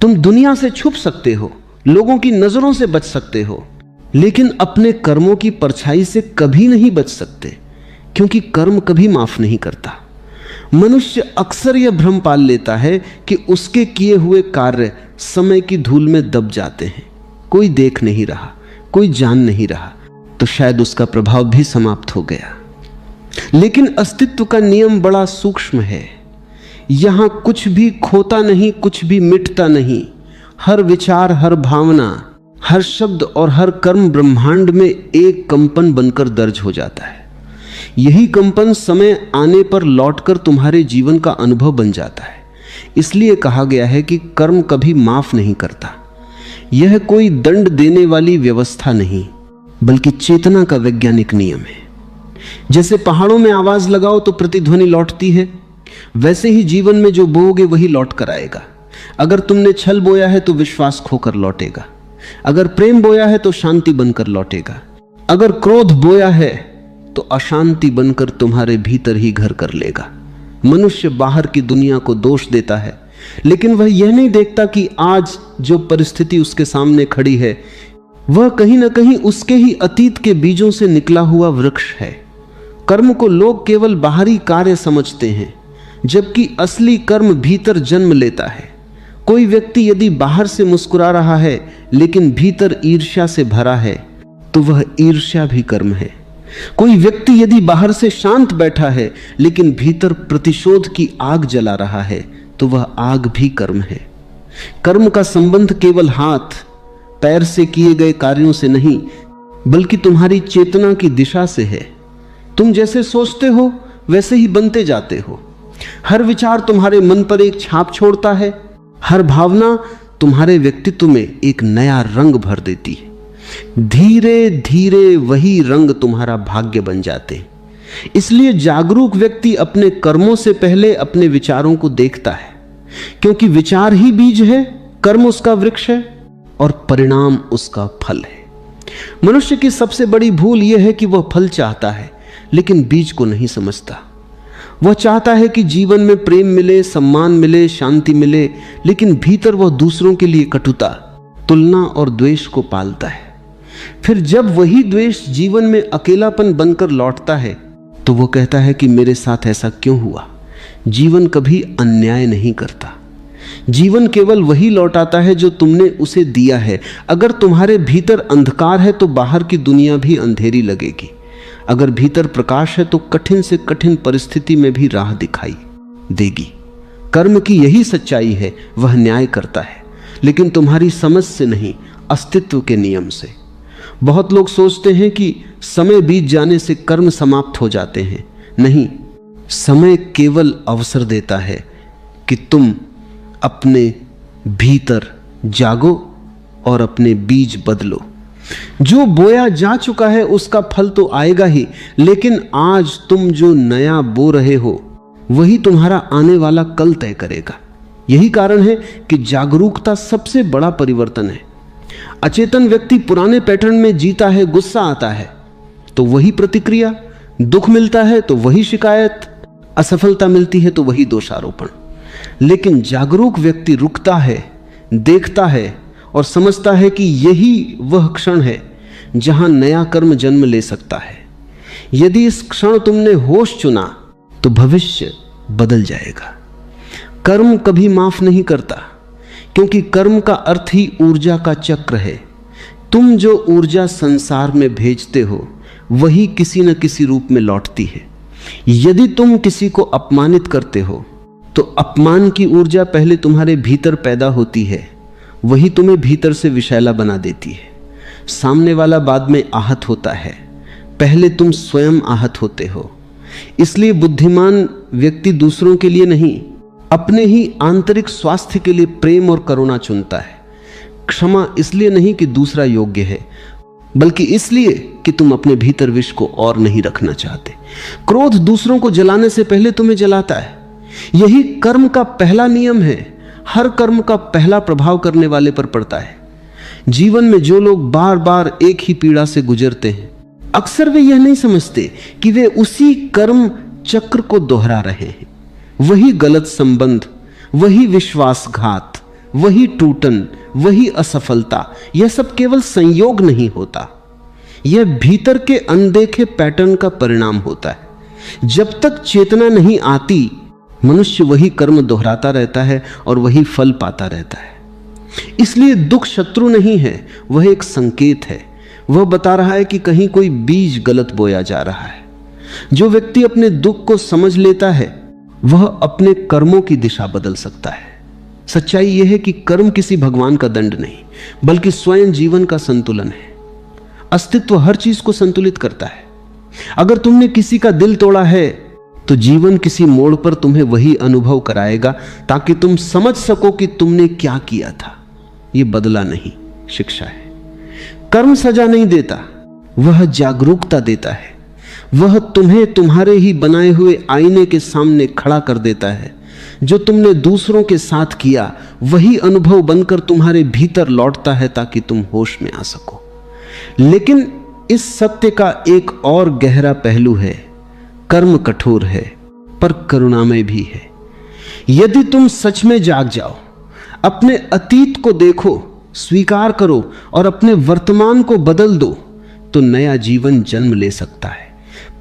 तुम दुनिया से छुप सकते हो, लोगों की नजरों से बच सकते हो, लेकिन अपने कर्मों की परछाई से कभी नहीं बच सकते, क्योंकि कर्म कभी माफ नहीं करता। मनुष्य अक्सर यह भ्रम पाल लेता है कि उसके किए हुए कार्य समय की धूल में दब जाते हैं, कोई देख नहीं रहा, कोई जान नहीं रहा, तो शायद उसका प्रभाव भी समाप्त हो गया। लेकिन अस्तित्व का नियम बड़ा सूक्ष्म है। यहां कुछ भी खोता नहीं, कुछ भी मिटता नहीं। हर विचार, हर भावना, हर शब्द और हर कर्म ब्रह्मांड में एक कंपन बनकर दर्ज हो जाता है। यही कंपन समय आने पर लौटकर तुम्हारे जीवन का अनुभव बन जाता है। इसलिए कहा गया है कि कर्म कभी माफ नहीं करता। यह कोई दंड देने वाली व्यवस्था नहीं, बल्कि चेतना का वैज्ञानिक नियम है। जैसे पहाड़ों में आवाज लगाओ तो प्रतिध्वनि लौटती है, वैसे ही जीवन में जो बोओगे वही लौट कर आएगा। अगर तुमने छल बोया है तो विश्वास खोकर लौटेगा। अगर प्रेम बोया है तो शांति बनकर लौटेगा। अगर क्रोध बोया है तो अशांति बनकर तुम्हारे भीतर ही घर कर लेगा। मनुष्य बाहर की दुनिया को दोष देता है, लेकिन वह यह नहीं देखता कि आज जो परिस्थिति उसके सामने खड़ी है वह कहीं ना कहीं उसके ही अतीत के बीजों से निकला हुआ वृक्ष है। कर्म को लोग केवल बाहरी कार्य समझते हैं, जबकि असली कर्म भीतर जन्म लेता है। कोई व्यक्ति यदि बाहर से मुस्कुरा रहा है लेकिन भीतर ईर्ष्या से भरा है तो वह ईर्ष्या भी कर्म है। कोई व्यक्ति यदि बाहर से शांत बैठा है लेकिन भीतर प्रतिशोध की आग जला रहा है तो वह आग भी कर्म है। कर्म का संबंध केवल हाथ पैर से किए गए कार्यों से नहीं, बल्कि तुम्हारी चेतना की दिशा से है। तुम जैसे सोचते हो वैसे ही बनते जाते हो। हर विचार तुम्हारे मन पर एक छाप छोड़ता है। हर भावना तुम्हारे व्यक्तित्व में एक नया रंग भर देती है। धीरे धीरे वही रंग तुम्हारा भाग्य बन जाते। इसलिए जागरूक व्यक्ति अपने कर्मों से पहले अपने विचारों को देखता है, क्योंकि विचार ही बीज है, कर्म उसका वृक्ष है और परिणाम उसका फल है। मनुष्य की सबसे बड़ी भूल यह है कि वह फल चाहता है लेकिन बीज को नहीं समझता। वह चाहता है कि जीवन में प्रेम मिले, सम्मान मिले, शांति मिले, लेकिन भीतर वह दूसरों के लिए कटुता, तुलना और द्वेष को पालता है। फिर जब वही द्वेष जीवन में अकेलापन बनकर लौटता है तो वो कहता है कि मेरे साथ ऐसा क्यों हुआ। जीवन कभी अन्याय नहीं करता। जीवन केवल वही लौटाता है जो तुमने उसे दिया है। अगर तुम्हारे भीतर अंधकार है तो बाहर की दुनिया भी अंधेरी लगेगी। अगर भीतर प्रकाश है तो कठिन से कठिन परिस्थिति में भी राह दिखाई देगी। कर्म की यही सच्चाई है, वह न्याय करता है, लेकिन तुम्हारी समझ से नहीं, अस्तित्व के नियम से। बहुत लोग सोचते हैं कि समय बीत जाने से कर्म समाप्त हो जाते हैं। नहीं, समय केवल अवसर देता है कि तुम अपने भीतर जागो और अपने बीज बदलो। जो बोया जा चुका है उसका फल तो आएगा ही, लेकिन आज तुम जो नया बो रहे हो वही तुम्हारा आने वाला कल तय करेगा। यही कारण है कि जागरूकता सबसे बड़ा परिवर्तन है। अचेतन व्यक्ति पुराने पैटर्न में जीता है। गुस्सा आता है तो वही प्रतिक्रिया, दुख मिलता है तो वही शिकायत, असफलता मिलती है तो वही दोषारोपण। लेकिन जागरूक व्यक्ति रुकता है, देखता है और समझता है कि यही वह क्षण है जहां नया कर्म जन्म ले सकता है। यदि इस क्षण तुमने होश चुना तो भविष्य बदल जाएगा। कर्म कभी माफ नहीं करता, क्योंकि कर्म का अर्थ ही ऊर्जा का चक्र है। तुम जो ऊर्जा संसार में भेजते हो वही किसी न किसी रूप में लौटती है। यदि तुम किसी को अपमानित करते हो तो अपमान की ऊर्जा पहले तुम्हारे भीतर पैदा होती है, वही तुम्हें भीतर से विषैला बना देती है। सामने वाला बाद में आहत होता है, पहले तुम स्वयं आहत होते हो। इसलिए बुद्धिमान व्यक्ति दूसरों के लिए नहीं, अपने ही आंतरिक स्वास्थ्य के लिए प्रेम और करुणा चुनता है। क्षमा इसलिए नहीं कि दूसरा योग्य है, बल्कि इसलिए कि तुम अपने भीतर विष को और नहीं रखना चाहते। क्रोध दूसरों को जलाने से पहले तुम्हें जलाता है। यही कर्म का पहला नियम है। हर कर्म का पहला प्रभाव करने वाले पर पड़ता है। जीवन में जो लोग बार बार एक ही पीड़ा से गुजरते हैं, अक्सर वे यह नहीं समझते कि वे उसी कर्म चक्र को दोहरा रहे हैं। वही गलत संबंध, वही विश्वासघात, वही टूटन, वही असफलता, यह सब केवल संयोग नहीं होता, यह भीतर के अनदेखे पैटर्न का परिणाम होता है। जब तक चेतना नहीं आती, मनुष्य वही कर्म दोहराता रहता है और वही फल पाता रहता है। इसलिए दुख शत्रु नहीं है, वह एक संकेत है। वह बता रहा है कि कहीं कोई बीज गलत बोया जा रहा है। जो व्यक्ति अपने दुख को समझ लेता है, वह अपने कर्मों की दिशा बदल सकता है। सच्चाई यह है कि कर्म किसी भगवान का दंड नहीं, बल्कि स्वयं जीवन का संतुलन है। अस्तित्व हर चीज को संतुलित करता है। अगर तुमने किसी का दिल तोड़ा है, तो जीवन किसी मोड़ पर तुम्हें वही अनुभव कराएगा, ताकि तुम समझ सको कि तुमने क्या किया था। यह बदला नहीं, शिक्षा है। कर्म सजा नहीं देता, वह जागरूकता देता है। वह तुम्हें तुम्हारे ही बनाए हुए आईने के सामने खड़ा कर देता है। जो तुमने दूसरों के साथ किया, वही अनुभव बनकर तुम्हारे भीतर लौटता है, ताकि तुम होश में आ सको। लेकिन इस सत्य का एक और गहरा पहलू है। कर्म कठोर है, पर करुणामय भी है। यदि तुम सच में जाग जाओ, अपने अतीत को देखो, स्वीकार करो और अपने वर्तमान को बदल दो, तो नया जीवन जन्म ले सकता है।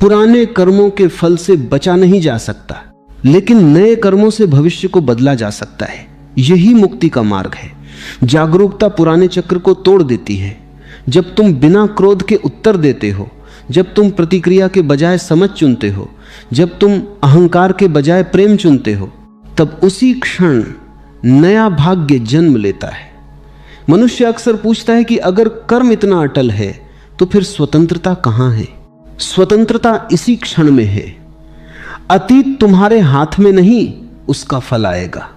पुराने कर्मों के फल से बचा नहीं जा सकता, लेकिन नए कर्मों से भविष्य को बदला जा सकता है। यही मुक्ति का मार्ग है। जागरूकता पुराने चक्र को तोड़ देती है। जब तुम बिना क्रोध के उत्तर देते हो, जब तुम प्रतिक्रिया के बजाय समझ चुनते हो, जब तुम अहंकार के बजाय प्रेम चुनते हो, तब उसी क्षण नया भाग्य जन्म लेता है। मनुष्य अक्सर पूछता है कि अगर कर्म इतना अटल है, तो फिर स्वतंत्रता कहां है? स्वतंत्रता इसी क्षण में है। अतीत तुम्हारे हाथ में नहीं, उसका फल आएगा।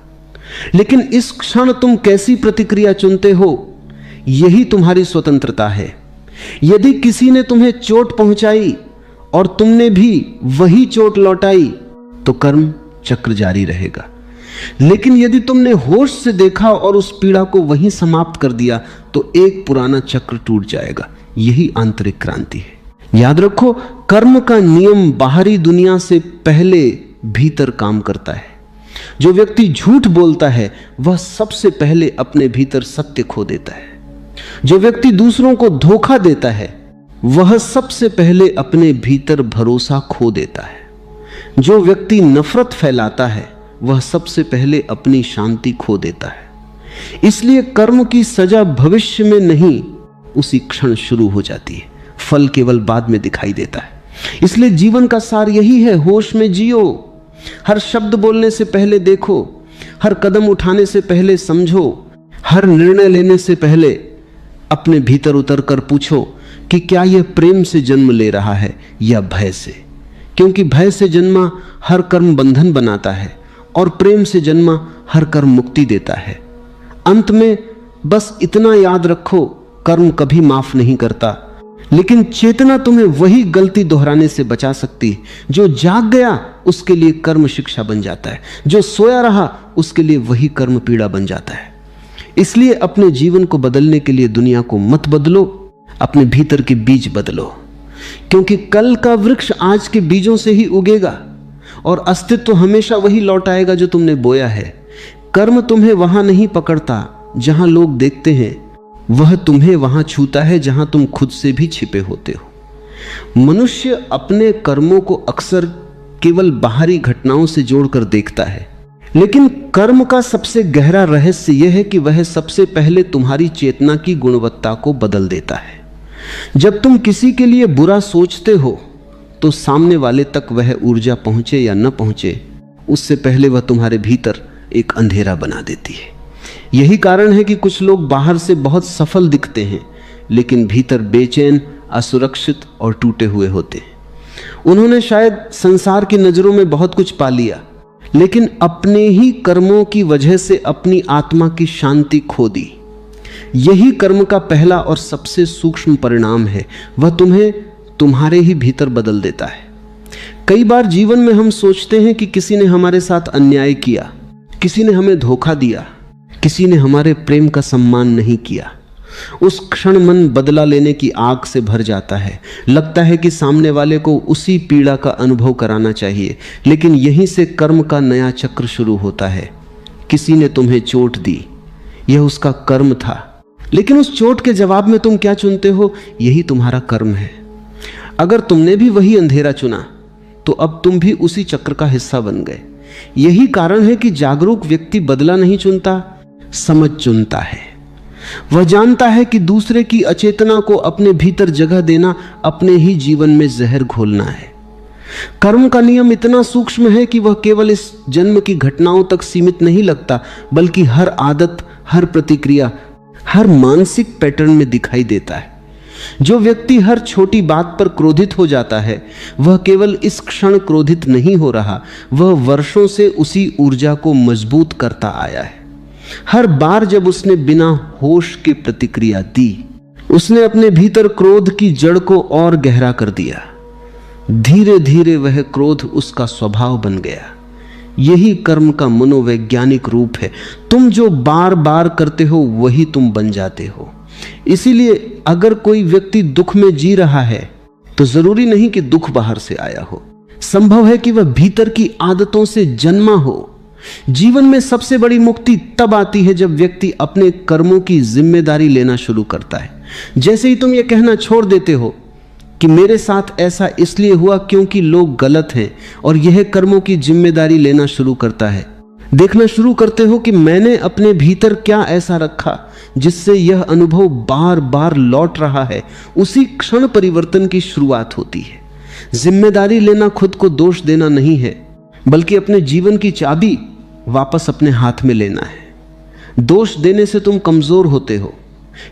लेकिन इस क्षण तुम कैसी प्रतिक्रिया चुनते हो, यही तुम्हारी स्वतंत्रता है। यदि किसी ने तुम्हें चोट पहुंचाई और तुमने भी वही चोट लौटाई, तो कर्म चक्र जारी रहेगा। लेकिन यदि तुमने होश से देखा और उस पीड़ा को वहीं समाप्त कर दिया, तो एक पुराना चक्र टूट जाएगा। यही आंतरिक क्रांति है। याद रखो, कर्म का नियम बाहरी दुनिया से पहले भीतर काम करता है। जो व्यक्ति झूठ बोलता है, वह सबसे पहले अपने भीतर सत्य खो देता है। जो व्यक्ति दूसरों को धोखा देता है, वह सबसे पहले अपने भीतर भरोसा खो देता है। जो व्यक्ति नफरत फैलाता है, वह सबसे पहले अपनी शांति खो देता है। इसलिए कर्म की सजा भविष्य में नहीं, उसी क्षण शुरू हो जाती है। फल केवल बाद में दिखाई देता है। इसलिए जीवन का सार यही है, होश में जियो। हर शब्द बोलने से पहले देखो, हर कदम उठाने से पहले समझो, हर निर्णय लेने से पहले अपने भीतर उतर कर पूछो कि क्या यह प्रेम से जन्म ले रहा है या भय से। क्योंकि भय से जन्मा हर कर्म बंधन बनाता है और प्रेम से जन्मा हर कर्म मुक्ति देता है। अंत में बस इतना याद रखो, कर्म कभी माफ नहीं करता, लेकिन चेतना तुम्हें वही गलती दोहराने से बचा सकती है। जो जाग गया, उसके लिए कर्म शिक्षा बन जाता है। जो सोया रहा, उसके लिए वही कर्म पीड़ा बन जाता है। इसलिए अपने जीवन को बदलने के लिए दुनिया को मत बदलो, अपने भीतर के बीज बदलो। क्योंकि कल का वृक्ष आज के बीजों से ही उगेगा और अस्तित्व हमेशा वही लौट आएगा जो तुमने बोया है। कर्म तुम्हें वहां नहीं पकड़ता जहां लोग देखते हैं, वह तुम्हें वहां छूता है जहां तुम खुद से भी छिपे होते हो। मनुष्य अपने कर्मों को अक्सर केवल बाहरी घटनाओं से जोड़कर देखता है, लेकिन कर्म का सबसे गहरा रहस्य यह है कि वह सबसे पहले तुम्हारी चेतना की गुणवत्ता को बदल देता है। जब तुम किसी के लिए बुरा सोचते हो, तो सामने वाले तक वह ऊर्जा पहुंचे या न पहुंचे, उससे पहले वह तुम्हारे भीतर एक अंधेरा बना देती है। यही कारण है कि कुछ लोग बाहर से बहुत सफल दिखते हैं, लेकिन भीतर बेचैन, असुरक्षित और टूटे हुए होते हैं। उन्होंने शायद संसार की नजरों में बहुत कुछ पा लिया, लेकिन अपने ही कर्मों की वजह से अपनी आत्मा की शांति खो दी। यही कर्म का पहला और सबसे सूक्ष्म परिणाम है। वह तुम्हें तुम्हारे ही भीतर बदल देता है। कई बार जीवन में हम सोचते हैं कि किसी ने हमारे साथ अन्याय किया, किसी ने हमें धोखा दिया, किसी ने हमारे प्रेम का सम्मान नहीं किया। उस क्षण मन बदला लेने की आग से भर जाता है। लगता है कि सामने वाले को उसी पीड़ा का अनुभव कराना चाहिए, लेकिन यहीं से कर्म का नया चक्र शुरू होता है। किसी ने तुम्हें चोट दी, यह उसका कर्म था। लेकिन उस चोट के जवाब में तुम क्या चुनते हो? यही तुम्हारा कर्म है। अगर तुमने भी वही अंधेरा चुना तो अब तुम भी उसी चक्र का हिस्सा बन गए। यही कारण है कि जागरूक व्यक्ति बदला नहीं चुनता, समझ चुनता है। वह जानता है कि दूसरे की अचेतना को अपने भीतर जगह देना अपने ही जीवन में जहर घोलना है। कर्म का नियम इतना सूक्ष्म है कि वह केवल इस जन्म की घटनाओं तक सीमित नहीं लगता, बल्कि हर आदत, हर प्रतिक्रिया, हर मानसिक पैटर्न में दिखाई देता है। जो व्यक्ति हर छोटी बात पर क्रोधित हो जाता है, वह केवल इस क्षण क्रोधित नहीं हो रहा, वह वर्षों से उसी ऊर्जा को मजबूत करता आया है। हर बार जब उसने बिना होश के प्रतिक्रिया दी, उसने अपने भीतर क्रोध की जड़ को और गहरा कर दिया। धीरे धीरे वह क्रोध उसका स्वभाव बन गया। यही कर्म का मनोवैज्ञानिक रूप है। तुम जो बार बार करते हो वही तुम बन जाते हो। इसीलिए अगर कोई व्यक्ति दुख में जी रहा है तो जरूरी नहीं कि दुख बाहर से आया हो, संभव है कि वह भीतर की आदतों से जन्मा हो। जीवन में सबसे बड़ी मुक्ति तब आती है जब व्यक्ति अपने कर्मों की जिम्मेदारी लेना शुरू करता है। जैसे ही तुम ये कहना छोड़ देते हो कि मेरे साथ ऐसा इसलिए हुआ क्योंकि लोग गलत हैं, और यह कर्मों की जिम्मेदारी लेना शुरू करता है, देखना शुरू करते हो कि मैंने अपने भीतर क्या ऐसा रखा जिससे यह अनुभव बार बार लौट रहा है, उसी क्षण परिवर्तन की शुरुआत होती है। जिम्मेदारी लेना खुद को दोष देना नहीं है, बल्कि अपने जीवन की चाबी वापस अपने हाथ में लेना है। दोष देने से तुम कमजोर होते हो,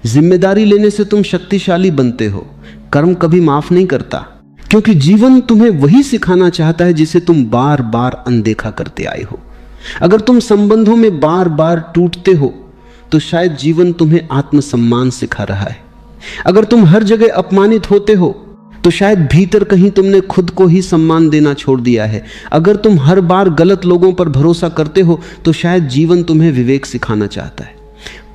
जिम्मेदारी लेने से तुम शक्तिशाली बनते हो। कर्म कभी माफ नहीं करता, क्योंकि जीवन तुम्हें वही सिखाना चाहता है जिसे तुम बार बार अनदेखा करते आए हो। अगर तुम संबंधों में बार बार टूटते हो तो शायद जीवन तुम्हें आत्मसम्मान सिखा रहा है। अगर तुम हर जगह अपमानित होते हो तो शायद भीतर कहीं तुमने खुद को ही सम्मान देना छोड़ दिया है। अगर तुम हर बार गलत लोगों पर भरोसा करते हो तो शायद जीवन तुम्हें विवेक सिखाना चाहता है।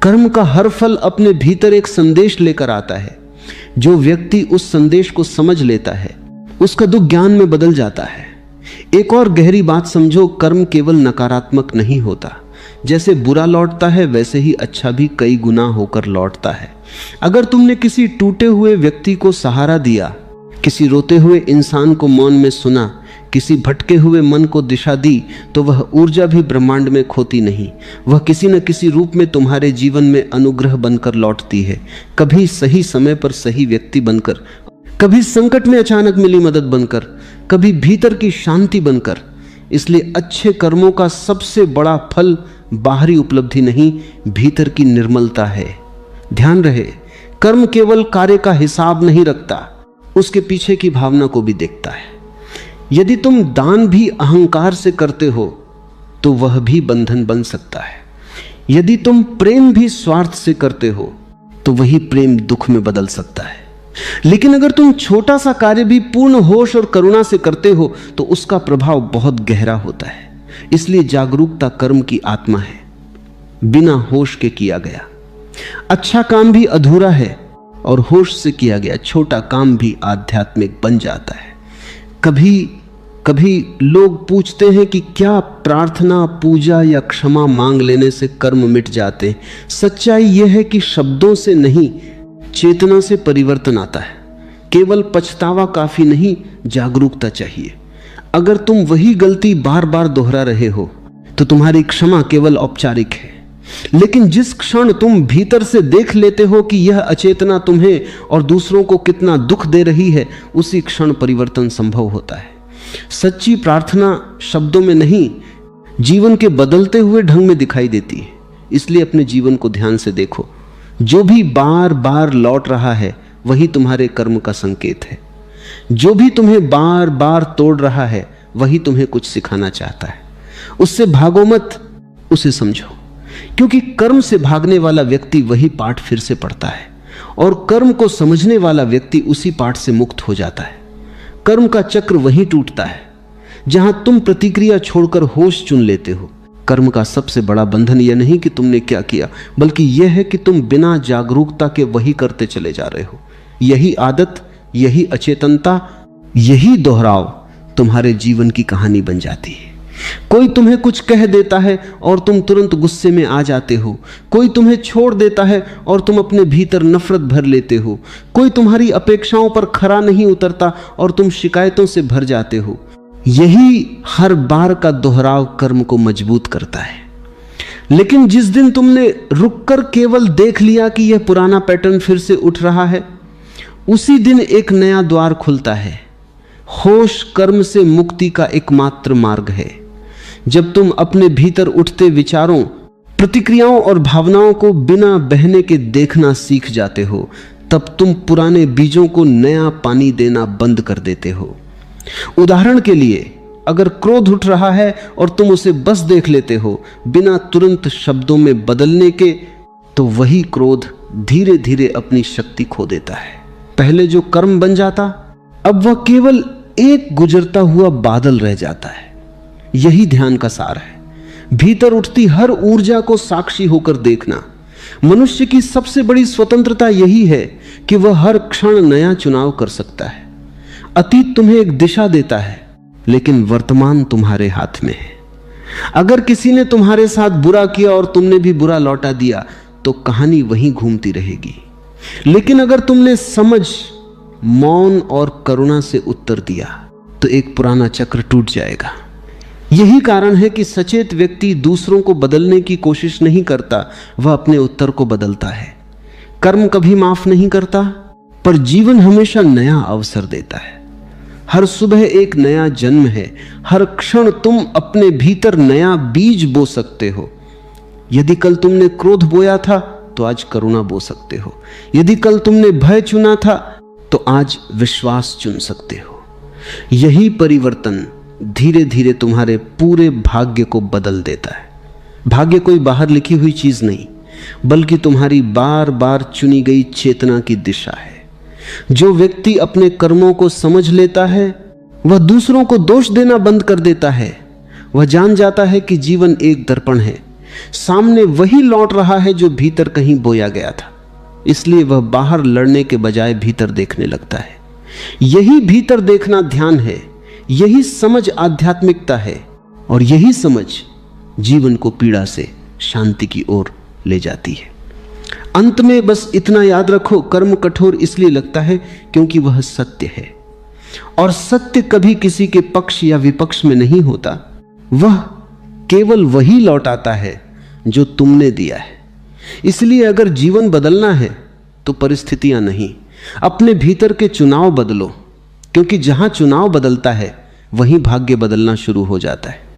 कर्म का हर फल अपने भीतर एक संदेश लेकर आता है। जो व्यक्ति उस संदेश को समझ लेता है, उसका दुख ज्ञान में बदल जाता है। एक और गहरी बात समझो, कर्म केवल नकारात्मक नहीं होता। जैसे बुरा लौटता है वैसे ही अच्छा भी कई गुना होकर लौटता है। अगर तुमने किसी टूटे हुए व्यक्ति को सहारा दिया, किसी रोते हुए इंसान को मौन में सुना, किसी भटके हुए मन को दिशा दी, तो वह ऊर्जा भी ब्रह्मांड में खोती नहीं। वह किसी न किसी रूप में तुम्हारे जीवन में अनुग्रह बनकर लौटती है। कभी सही समय पर सही व्यक्ति बनकर, कभी संकट में अचानक मिली मदद बनकर, कभी भीतर की शांति बनकर। इसलिए अच्छे कर्मों का सबसे बड़ा फल बाहरी उपलब्धि नहीं, भीतर की निर्मलता है। ध्यान रहे, कर्म केवल कार्य का हिसाब नहीं रखता, उसके पीछे की भावना को भी देखता है। यदि तुम दान भी अहंकार से करते हो तो वह भी बंधन बन सकता है। यदि तुम प्रेम भी स्वार्थ से करते हो तो वही प्रेम दुख में बदल सकता है। लेकिन अगर तुम छोटा सा कार्य भी पूर्ण होश और करुणा से करते हो तो उसका प्रभाव बहुत गहरा होता है। इसलिए जागरूकता कर्म की आत्मा है, बिना होश के किया गया अच्छा काम भी अधूरा है, और होश से किया गया छोटा काम भी आध्यात्मिक बन जाता है। कभी कभी लोग पूछते हैं कि क्या प्रार्थना, पूजा या क्षमा मांग लेने से कर्म मिट जाते हैं? सच्चाई यह है कि शब्दों से नहीं, चेतना से परिवर्तन आता है। केवल पछतावा काफी नहीं, जागरूकता चाहिए। अगर तुम वही गलती बार बार दोहरा रहे हो तो तुम्हारी क्षमा केवल औपचारिक है। लेकिन जिस क्षण तुम भीतर से देख लेते हो कि यह अचेतना तुम्हें और दूसरों को कितना दुख दे रही है, उसी क्षण परिवर्तन संभव होता है। सच्ची प्रार्थना शब्दों में नहीं, जीवन के बदलते हुए ढंग में दिखाई देती है। इसलिए अपने जीवन को ध्यान से देखो। जो भी बार बार लौट रहा है वही तुम्हारे कर्म का संकेत है। जो भी तुम्हें बार बार तोड़ रहा है वही तुम्हें कुछ सिखाना चाहता है। उससे भागो मत, उसे समझो। क्योंकि कर्म से भागने वाला व्यक्ति वही पाठ फिर से पढ़ता है, और कर्म को समझने वाला व्यक्ति उसी पाठ से मुक्त हो जाता है। कर्म का चक्र वहीं टूटता है जहां तुम प्रतिक्रिया छोड़कर होश चुन लेते हो। कर्म का सबसे बड़ा बंधन यह नहीं कि तुमने क्या किया, बल्कि यह है कि तुम बिना जागरूकता के वही करते चले जा रहे हो। यही आदत, यही अचेतनता, यही दोहराव तुम्हारे जीवन की कहानी बन जाती है। कोई तुम्हें कुछ कह देता है और तुम तुरंत गुस्से में आ जाते हो। कोई तुम्हें छोड़ देता है और तुम अपने भीतर नफरत भर लेते हो। कोई तुम्हारी अपेक्षाओं पर खरा नहीं उतरता और तुम शिकायतों से भर जाते हो। यही हर बार का दोहराव कर्म को मजबूत करता है। लेकिन जिस दिन तुमने रुककर केवल देख लिया कि यह पुराना पैटर्न फिर से उठ रहा है, उसी दिन एक नया द्वार खुलता है। होश कर्म से मुक्ति का एकमात्र मार्ग है। जब तुम अपने भीतर उठते विचारों, प्रतिक्रियाओं और भावनाओं को बिना बहने के देखना सीख जाते हो, तब तुम पुराने बीजों को नया पानी देना बंद कर देते हो। उदाहरण के लिए, अगर क्रोध उठ रहा है और तुम उसे बस देख लेते हो बिना तुरंत शब्दों में बदलने के, तो वही क्रोध धीरे धीरे अपनी शक्ति खो देता है। पहले जो कर्म बन जाता, अब वह केवल एक गुजरता हुआ बादल रह जाता है। यही ध्यान का सार है। भीतर उठती हर ऊर्जा को साक्षी होकर देखना। मनुष्य की सबसे बड़ी स्वतंत्रता यही है कि वह हर क्षण नया चुनाव कर सकता है। अतीत तुम्हें एक दिशा देता है, लेकिन वर्तमान तुम्हारे हाथ में है। अगर किसी ने तुम्हारे साथ बुरा किया और तुमने भी बुरा लौटा दिया, तो कहानी वहीं घूमती रहेगी। लेकिन अगर तुमने समझ, मौन और करुणा से उत्तर दिया, तो एक पुराना चक्र टूट जाएगा। यही कारण है कि सचेत व्यक्ति दूसरों को बदलने की कोशिश नहीं करता, वह अपने उत्तर को बदलता है। कर्म कभी माफ नहीं करता, पर जीवन हमेशा नया अवसर देता है। हर सुबह एक नया जन्म है। हर क्षण तुम अपने भीतर नया बीज बो सकते हो। यदि कल तुमने क्रोध बोया था, तो आज करुणा बो सकते हो। यदि कल तुमने भय चुना था, तो आज विश्वास चुन सकते हो। यही परिवर्तन धीरे धीरे तुम्हारे पूरे भाग्य को बदल देता है। भाग्य कोई बाहर लिखी हुई चीज नहीं, बल्कि तुम्हारी बार बार चुनी गई चेतना की दिशा है। जो व्यक्ति अपने कर्मों को समझ लेता है, वह दूसरों को दोष देना बंद कर देता है। वह जान जाता है कि जीवन एक दर्पण है, सामने वही लौट रहा है जो भीतर कहीं बोया गया था। इसलिए वह बाहर लड़ने के बजाय भीतर देखने लगता है। यही भीतर देखना ध्यान है, यही समझ आध्यात्मिकता है, और यही समझ जीवन को पीड़ा से शांति की ओर ले जाती है। अंत में बस इतना याद रखो, कर्म कठोर इसलिए लगता है क्योंकि वह सत्य है, और सत्य कभी किसी के पक्ष या विपक्ष में नहीं होता। वह केवल वही लौटाता है जो तुमने दिया है। इसलिए अगर जीवन बदलना है तो परिस्थितियां नहीं, अपने भीतर के चुनाव बदलो, क्योंकि जहां चुनाव बदलता है वहीं भाग्य बदलना शुरू हो जाता है।